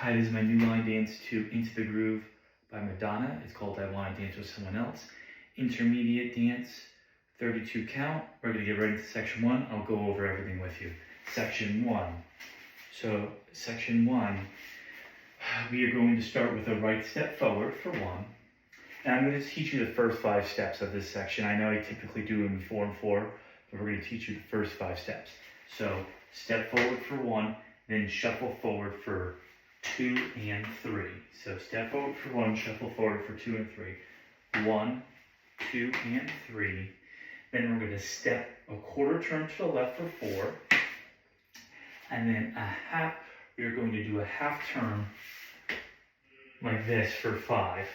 Hi, this is my new line dance to Into the Groove by Madonna. It's called I Want to Dance with Someone Else. Intermediate dance, 32 count. We're going to get right into section 1. I'll go over everything with you. Section 1. So, section 1, we are going to start with a right step forward for 1. And I'm going to teach you the first 5 steps of this section. I know I typically do them in 4 and 4, but we're going to teach you the first 5 steps. So, step forward for 1, then shuffle forward for 2 and 3. So step forward for 1, shuffle forward for 2 and 3. 1, 2, and 3. Then we're going to step a quarter turn to the left for 4. And then we are going to do a half turn like this for 5.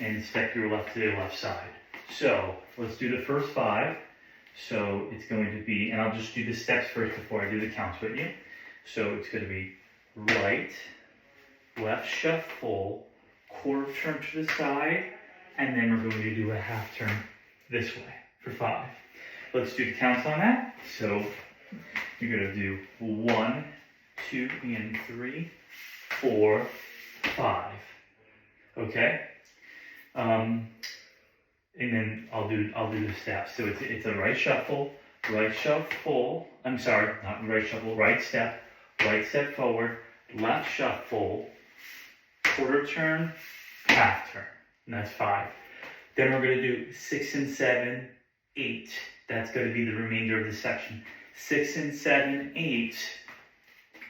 And step your left to the left side. So let's do the first 5. So it's going to be, and I'll just do the steps first before I do the counts with you. So it's going to be right, left shuffle, quarter turn to the side, and then we're going to do a half turn this way for 5. Let's do the counts on that. So you're going to do 1, 2, and 3, 4, 5. Okay? And then I'll do the steps. So it's a right shuffle, right step forward, left shuffle, quarter turn, half turn. And that's 5. Then we're going to do 6 and 7, 8. That's going to be the remainder of the section. 6 and 7, 8.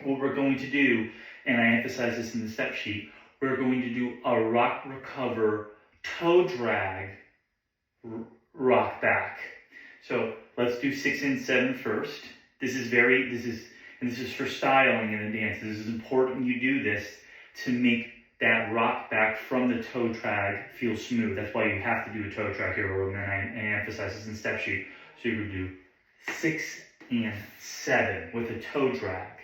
What we're going to do, and I emphasize this in the step sheet, we're going to do a rock recover, toe drag, rock back. So let's do 6 and 7 first. This is for styling in the dance. This is important you do this to make that rock back from the toe drag feel smooth. That's why you have to do a toe drag here, and I emphasize this in the step sheet. So you're going to do 6 and 7 with a toe drag.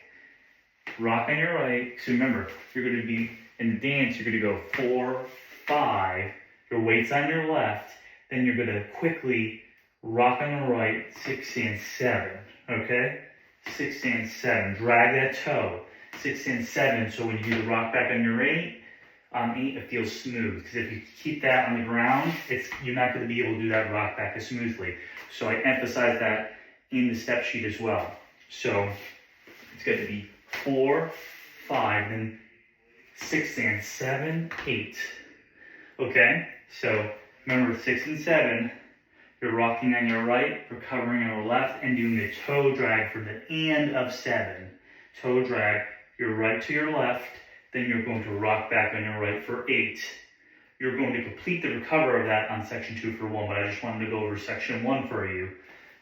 Rock on your right. So remember, you're going to be, in the dance, you're going to go 4, 5, your weight's on your left, then you're going to quickly rock on the right, 6 and 7, okay? 6 and 7, drag that toe, 6 and 7, so when you do the rock back on your 8, it feels smooth, because if you keep that on the ground, you're not going to be able to do that rock back as smoothly. So I emphasize that in the step sheet as well. So it's going to be 4, 5, then 6 and 7, 8, okay? So remember, 6 and 7, you're rocking on your right, recovering on your left, and doing the toe drag for the end of 7. Toe drag, your right to your left, then you're going to rock back on your right for 8. You're going to complete the recover of that on section 2 for 1, but I just wanted to go over section 1 for you.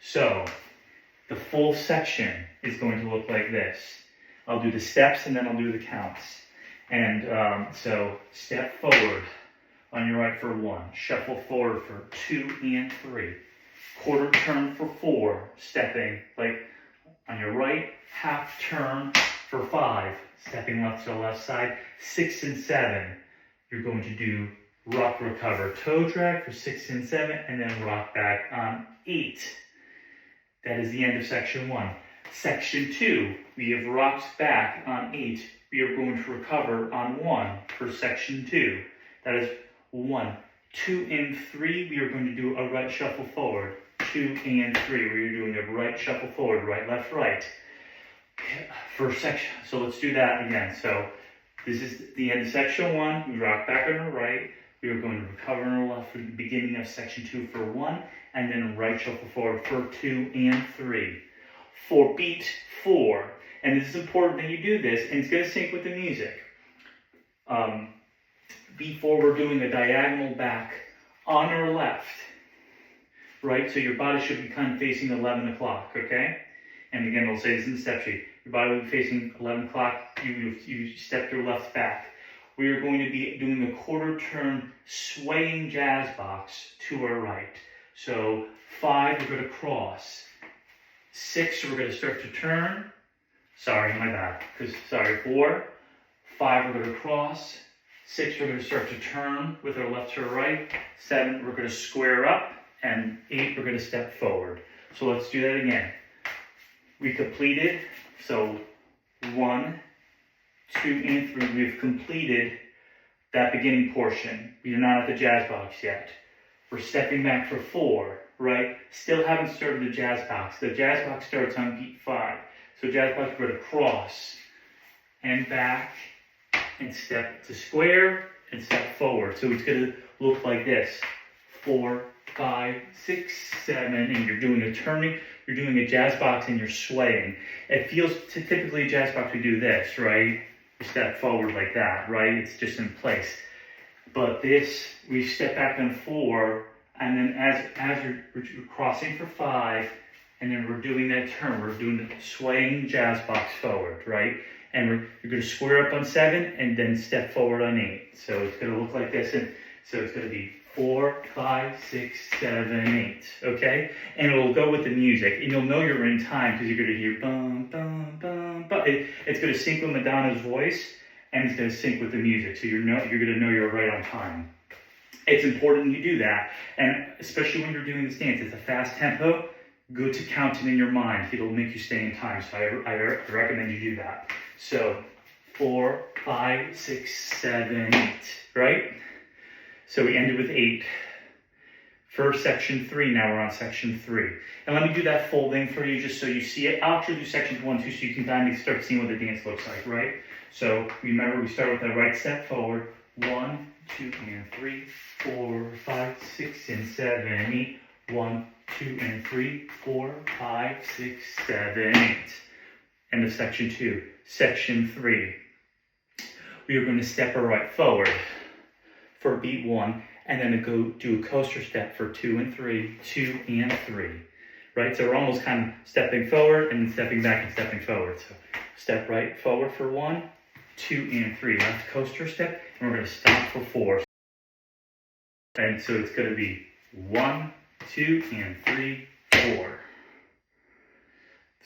So, the full section is going to look like this. I'll do the steps and then I'll do the counts. And so, step forward on your right for 1, shuffle forward for 2 and 3, quarter turn for 4, stepping like on your right, half turn for 5, stepping left to the left side, 6 and 7, you're going to do rock recover, toe drag for 6 and 7, and then rock back on 8. That is the end of section 1. Section 2, we have rocked back on 8. We are going to recover on 1 for section 2. That is 1, 2, and 3, we are going to do a right shuffle forward. 2 and 3, we are doing a right shuffle forward, right, left, right. First section, so let's do that again. So this is the end of section 1, we rock back on our right, we are going to recover on our left for the beginning of section 2 for 1, and then right shuffle forward for 2 and 3. For beat 4, and this is important that you do this, and it's going to sync with the music. Beat 4, we're doing a diagonal back on our left, right? So your body should be kind of facing 11 o'clock, okay? And again, I'll say this in the step sheet. Your body will be facing 11 o'clock, you step your left back. We are going to be doing a quarter turn swaying jazz box to our right. So 5, we're going to cross. 6, we're going to start to turn. Sorry, my bad. 4, 5, we're going to cross. 6, we're going to start to turn with our left to our right. 7, we're going to square up. And 8, we're going to step forward. So let's do that again. We completed, so 1, 2, and 3. We've completed that beginning portion. We are not at the jazz box yet. We're stepping back for 4, right? Still haven't started the jazz box. The jazz box starts on beat 5. So jazz box, we're going to cross and back and step to square and step forward. So it's going to look like this. 4, 5, 6, 7, and you're doing a turning, you're doing a jazz box and you're swaying. It feels, typically a jazz box we do this, right? We step forward like that, right? It's just in place. But this, we step back on 4, and then as you're crossing for 5, and then we're doing that turn, we're doing the swaying jazz box forward, right? And you're going to square up on 7, and then step forward on 8. So it's going to look like this, and so it's going to be 4, 5, 6, 7, 8, okay? And it'll go with the music, and you'll know you're in time because you're going to hear bum, bum, bum, bum. It's going to sync with Madonna's voice, and it's going to sync with the music, so you're going to know you're right on time. It's important you do that, and especially when you're doing this dance, it's a fast tempo, good to count it in your mind. It'll make you stay in time, so I recommend you do that. So 4, 5, 6, 7, 8, right? So we ended with 8. First section 3, now we're on section 3. And let me do that full thing for you just so you see it. I'll actually do sections 1, 2 so you can kind of start seeing what the dance looks like, right? So remember, we start with the right step forward. 1, 2, and 3, 4, 5, 6, and 7, 8. 1, 2, and 3, 4, 5, 6, 7, 8. End of section 2. Section 3. We are going to step our right forward for beat 1, and then go do a coaster step for 2 and 3, 2 and 3, right? So we're almost kind of stepping forward and then stepping back and stepping forward. So step right forward for 1, 2 and 3. Left coaster step, and we're going to stop for 4. And so it's going to be 1, 2, and 3, 4.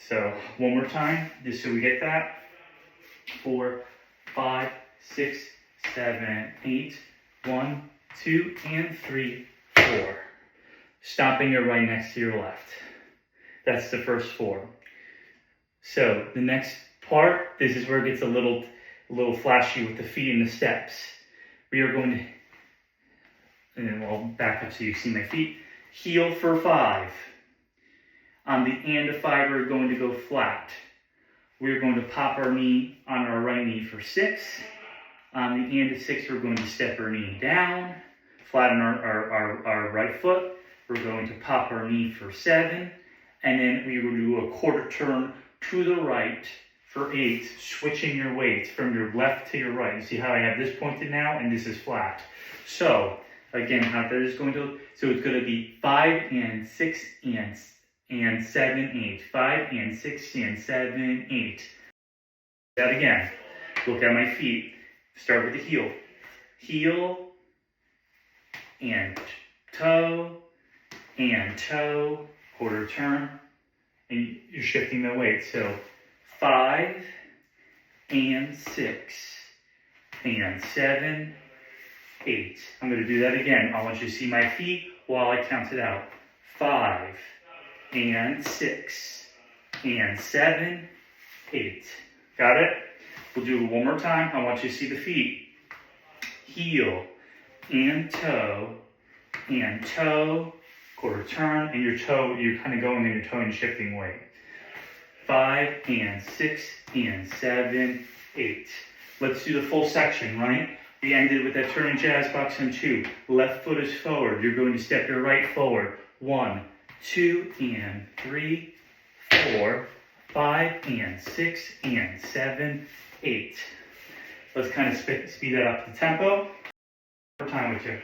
So one more time, just so we get that. 4, 5, 6, 7, 8. 1, 2, and 3, 4. Stopping your right next to your left. That's the first 4. So the next part, this is where it gets a little flashy with the feet and the steps. We are going to, and then I'll back up so you see my feet. Heel for 5. On the end of 5, we're going to go flat. We're going to pop our knee on our right knee for 6. On the end of 6, we're going to step our knee down, flatten our right foot. We're going to pop our knee for 7, and then we will do a quarter turn to the right for 8, switching your weight from your left to your right. You see how I have this pointed now, and this is flat. So, again, how that is going to, so it's going to be 5 and 6 and 7, 8. 5 and 6 and 7, 8. That again. Look at my feet. Start with the heel. Heel and toe, quarter turn, and you're shifting the weight. So 5 and 6 and 7, 8. I'm going to do that again. I want you to see my feet while I count it out. 5 and 6 and 7, 8. Got it? We'll do it one more time. I want you to see the feet. Heel and toe, quarter turn, and your toe, you're kind of going in your toe and shifting weight. 5 and 6 and 7, 8. Let's do the full section, right? We ended with that turning jazz box on 2. Left foot is forward. You're going to step your right forward. 1, 2, and 3, 4, 5, and 6, and 7, 8. Let's kind of speed that up the tempo. One more time with you.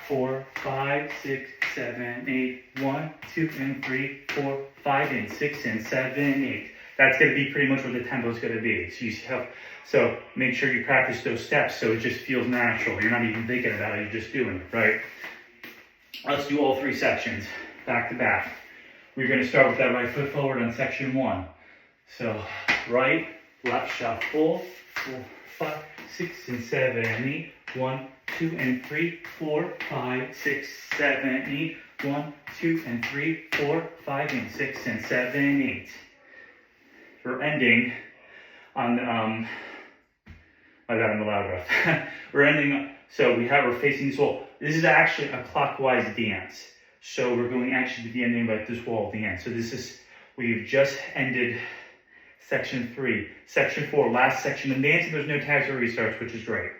4, 5, 6, 7, 8. 1, 2, and 3, 4, 5, and 6, and 7, 8. That's going to be pretty much what the tempo is going to be. So you see how, so make sure you practice those steps so it just feels natural. You're not even thinking about it, you're just doing it, right? Let's do all 3 sections, back to back. We're going to start with that right foot forward on section 1. So right, left shuffle, 4, 5, 6, and 7, 8. 1, 2, and 3, 4, 5, 6, 7, 8. 1, 2, and 3, 4, 5, and 6, and 7, 8. We're ending on my bad, I'm a loud breath. We're ending, so we're facing this wall. This is actually a clockwise dance. So we're going actually to be ending like this wall at the end. So we've just ended section 3. Section 4, last section of dancing, there's no tags or restarts, which is great.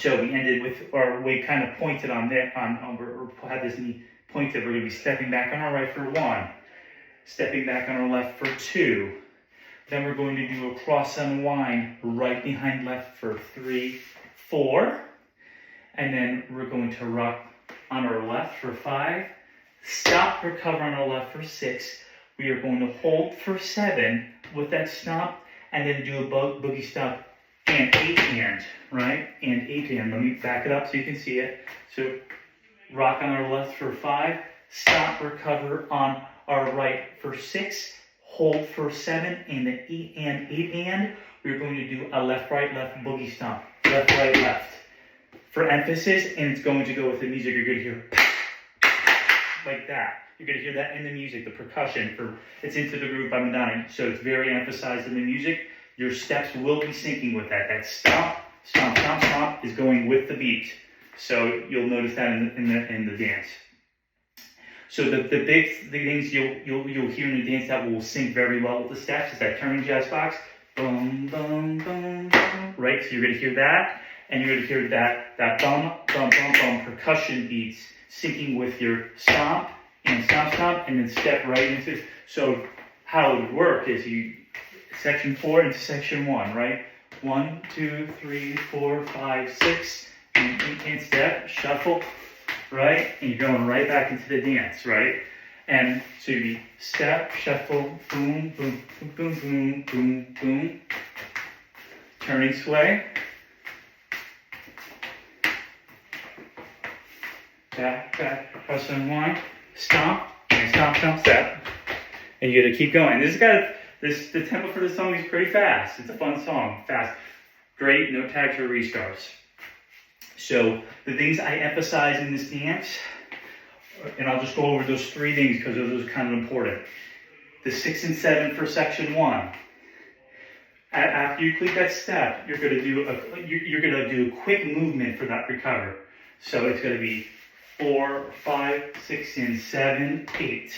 So we ended with, or we kind of pointed on that, we had this knee pointed. We're going to be stepping back on our right for 1, stepping back on our left for 2. Then we're going to do a cross unwind right behind left for 3, 4. And then we're going to rock on our left for 5. Stop, recover on our left for 6. We are going to hold for 7 with that stop, and then do a boogie stop and 8 hand, right? And 8 hand. Let me back it up so you can see it. So rock on our left for 5. Stop, recover on our right for 6. Hold for 7 and the 8 and we're going to do a left right left boogie stomp, left right left for emphasis, and it's going to go with the music. You're going to hear like that. You're going to hear that in the music, the percussion for It's Into the Groove by Madonna. So it's very emphasized in the music. Your steps will be syncing with that. That stomp, stomp, stomp, stomp is going with the beat. So you'll notice that in the dance. So the big things you'll hear in the dance that will sync very well with the steps is that turning jazz box, boom, boom, boom, boom, right? So you're going to hear that, and you're going to hear that bum, bum, bum, bum percussion beats syncing with your stomp, and stomp, stomp, and then step right into it. So how it would work is section 4 into section 1, right? 1, 2, 3, 4, 5, 6, and step, shuffle, right? And you're going right back into the dance, right? And so you step, shuffle, boom, boom, boom, boom, boom, boom, boom. Turning sway. Back, press unwind, stomp, and stomp, stomp, step. And you gotta keep going. The tempo for this song is pretty fast. It's a fun song, fast. Great, no tags or restarts. So the things I emphasize in this dance, and I'll just go over those 3 things because those are kind of important. The 6 and 7 for section 1. After you complete that step, you're going to do a quick movement for that recover. So it's going to be 4, 5, 6, and 7, 8.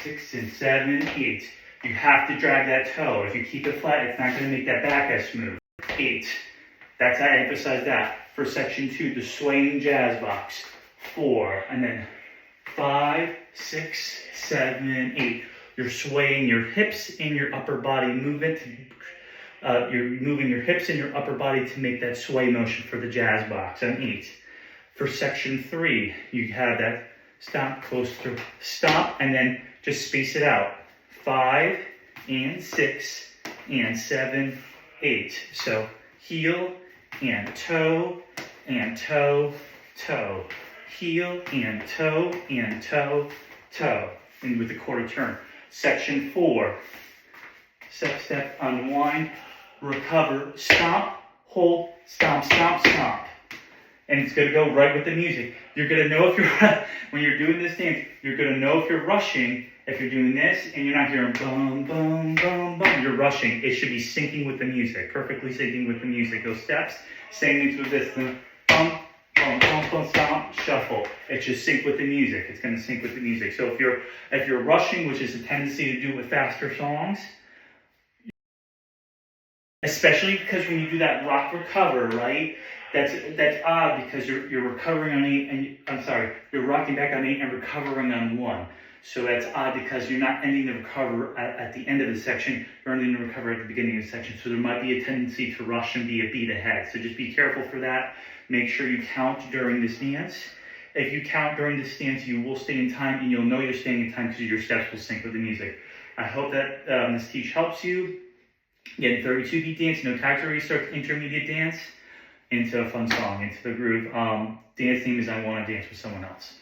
6 and 7, 8. You have to drag that toe. If you keep it flat, it's not going to make that back as smooth. 8. That's how I emphasize that. For section 2, the swaying jazz box. 4, and then 5, 6, 7, 8. You're swaying your hips and your upper body movement. You're moving your hips and your upper body to make that sway motion for the jazz box on 8. For section 3, you have that stop, close through, stop, and then just space it out. 5, and 6, and 7, 8. So heel, and toe, toe. Heel, and toe, toe. And with the quarter turn. Section 4. Step, unwind, recover, stomp, hold, stomp, stomp, stomp. And it's going to go right with the music. You're going to know if you're, when you're doing this dance, you're going to know if you're rushing, if you're doing this, and you're not hearing boom, boom, boom, boom. You're rushing. It should be syncing with the music, perfectly syncing with the music. Those steps, same things with this, bum, bum, bum, bum, stomp, shuffle. It should sync with the music. It's going to sync with the music. So if you're rushing, which is a tendency to do with faster songs, especially because when you do that rock recover, right? That's odd because you're recovering on 8 and you're rocking back on 8 and recovering on 1. So that's odd because you're not ending the recover at the end of the section, you're ending the recover at the beginning of the section. So there might be a tendency to rush and be a beat ahead. So just be careful for that. Make sure you count during this dance. If you count during this dance, you will stay in time, and you'll know you're staying in time because your steps will sync with the music. I hope that this teach helps you. Again, 32 beat dance, no tags or restarts, intermediate dance, into a fun song, into the groove. Dance theme is I Want to Dance with Someone Else.